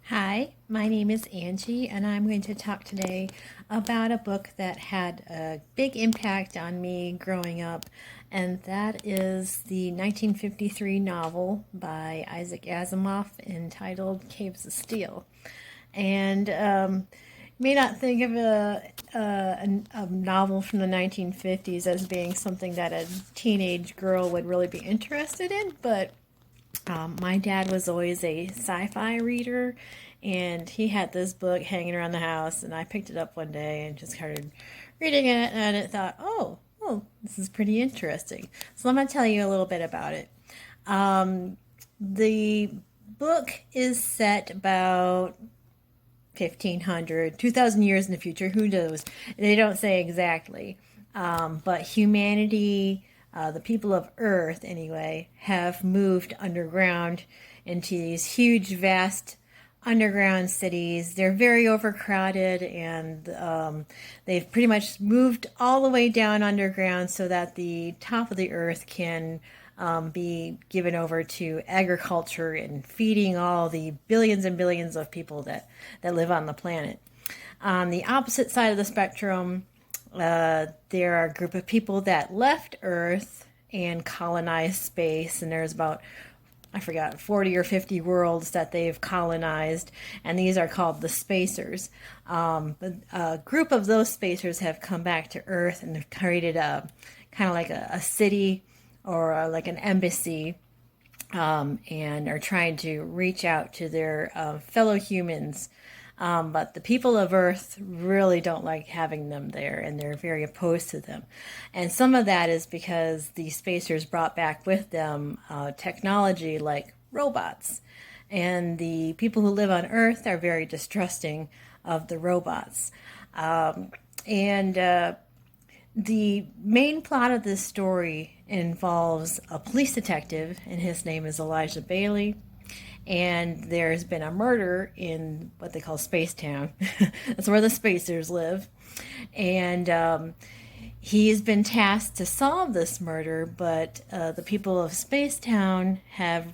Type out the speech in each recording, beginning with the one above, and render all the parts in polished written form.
Hi, my name is Angie, and I'm going to talk today about a book that had a big impact on me growing up, and that is the 1953 novel by Isaac Asimov entitled Caves of Steel. And you may not think of a novel from the 1950s as being something that a teenage girl would really be interested in, but my dad was always a sci-fi reader, and he had this book hanging around the house, and I picked it up one day and just started reading it, and it thought, oh, this is pretty interesting. So I'm going to tell you a little bit about it. The book is set about 1500, 2000 years in the future, who knows? They don't say exactly. But humanity, the people of Earth anyway, have moved underground into these huge, vast underground cities. They're very overcrowded, and they've pretty much moved all the way down underground so that the top of the Earth can be given over to agriculture and feeding all the billions and billions of people that live on the planet. On the opposite side of the spectrum, there are a group of people that left Earth and colonized space, and there's about, I forgot, 40 or 50 worlds that they've colonized, and these are called the Spacers. But a group of those Spacers have come back to Earth and have created a kind of like a city or like an embassy, and are trying to reach out to their fellow humans. But the people of Earth really don't like having them there, and they're very opposed to them. And some of that is because the Spacers brought back with them technology like robots. And the people who live on Earth are very distrusting of the robots. And The main plot of this story involves a police detective, and his name is Elijah Bailey. And there's been a murder in what they call Space Town. That's where the Spacers live. And he's been tasked to solve this murder, but the people of Space Town have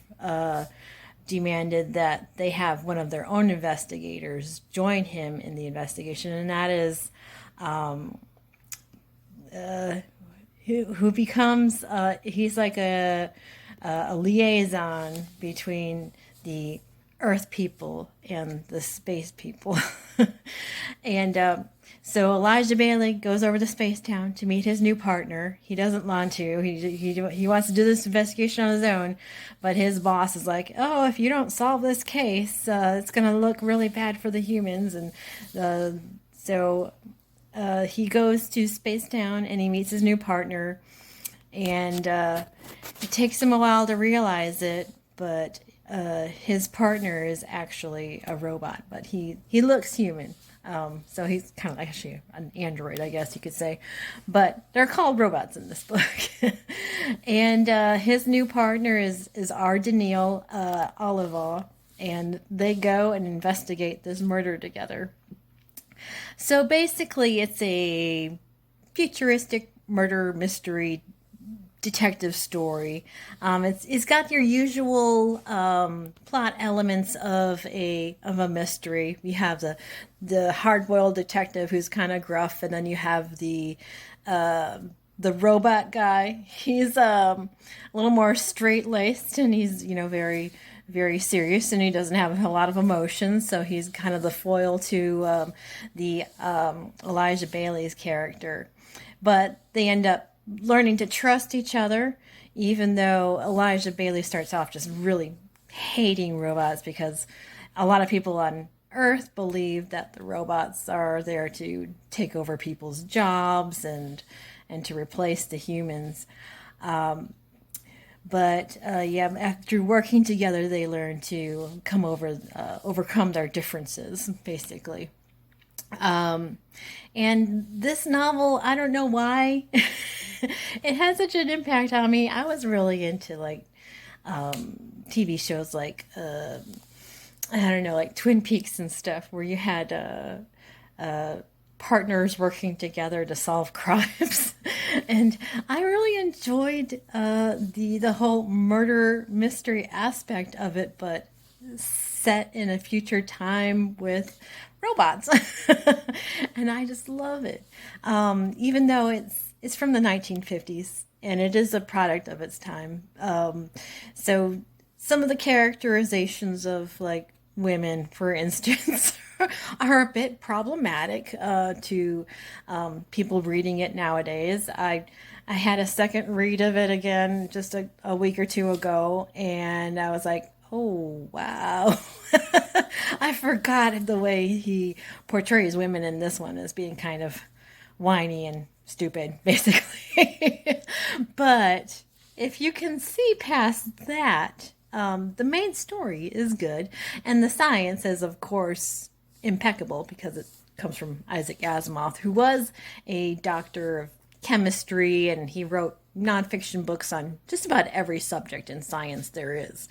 demanded that they have one of their own investigators join him in the investigation, and that is who becomes he's like a liaison between the Earth people and the space people. And so Elijah Bailey goes over to Space Town to meet his new partner. He doesn't want to. He wants to do this investigation on his own, but his boss is like, "Oh, if you don't solve this case, it's going to look really bad for the humans." And so he goes to Space Town and he meets his new partner, and it takes him a while to realize it, but his partner is actually a robot, but he looks human. So he's kind of actually an android, I guess you could say. But they're called robots in this book. And his new partner is R. Daniil Oliva, and they go and investigate this murder together. So basically, it's a futuristic murder mystery detective story. It's got your usual plot elements of a mystery. You have the hard boiled detective who's kind of gruff, and then you have the robot guy. He's a little more straight laced, and he's very very serious, and he doesn't have a lot of emotions. So he's kind of the foil to the Elijah Bailey's character. But they end up learning to trust each other, even though Elijah Bailey starts off just really hating robots because a lot of people on Earth believe that the robots are there to take over people's jobs and to replace the humans. But yeah, after working together, they learn to overcome their differences, basically. And this novel, I don't know why, it had such an impact on me. I was really into like TV shows like I don't know, like Twin Peaks and stuff, where you had partners working together to solve crimes. And I really enjoyed the whole murder mystery aspect of it, but set in a future time with robots. And I just love it. Even though it's from the 1950s and it is a product of its time. So some of the characterizations of like women, for instance, are a bit problematic to people reading it nowadays. I had a second read of it again just a week or two ago, and I was like, oh, wow. I forgot the way he portrays women in this one as being kind of whiny and stupid, basically. But if you can see past that, the main story is good, and the science is, of course, impeccable because it comes from Isaac Asimov, who was a doctor of chemistry, and he wrote nonfiction books on just about every subject in science there is.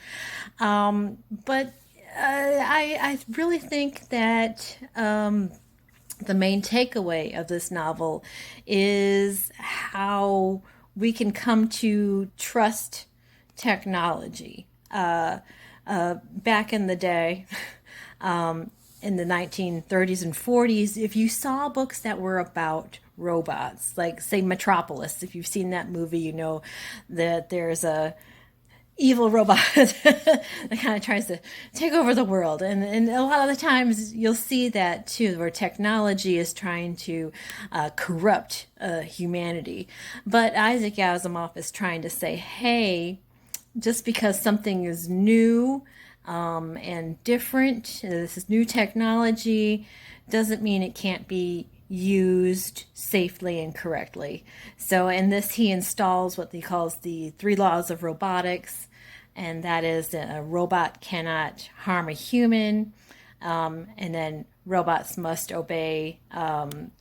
But I really think that the main takeaway of this novel is how we can come to trust technology. Back in the day, in the 1930s and 40s, if you saw books that were about robots, like say Metropolis, if you've seen that movie, you know that there's a evil robot that kind of tries to take over the world. And a lot of the times you'll see that too, where technology is trying to corrupt humanity. But Isaac Asimov is trying to say, hey, just because something is new and different, this is new technology, doesn't mean it can't be used safely and correctly. So in this, he installs what he calls the 3 laws of robotics, and that is that a robot cannot harm a human, and then robots must obey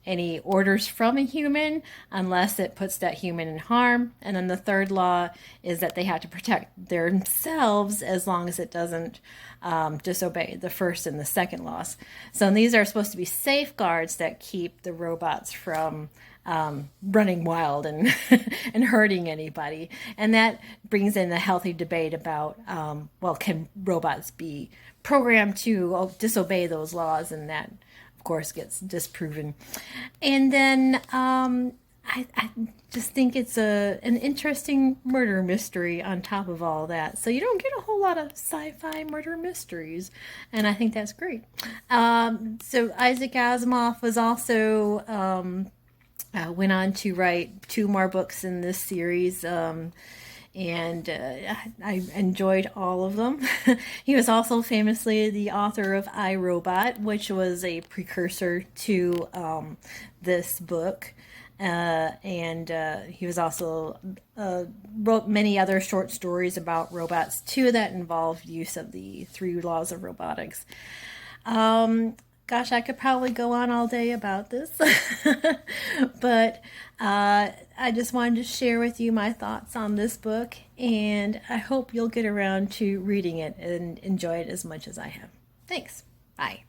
any orders from a human unless it puts that human in harm. And then the 3rd law is that they have to protect themselves as long as it doesn't disobey the 1st and the 2nd laws. So these are supposed to be safeguards that keep the robots from running wild and and hurting anybody. And that brings in a healthy debate about, well, can robots be programmed to disobey those laws? And that, of course, gets disproven. And then I just think it's an interesting murder mystery on top of all that. So you don't get a whole lot of sci-fi murder mysteries, and I think that's great. So Isaac Asimov was also went on to write 2 more books in this series, and I enjoyed all of them. He was also famously the author of I, Robot, which was a precursor to this book. And he was also wrote many other short stories about robots too that involved use of the 3 laws of robotics. Gosh, I could probably go on all day about this, but I just wanted to share with you my thoughts on this book, and I hope you'll get around to reading it and enjoy it as much as I have. Thanks. Bye.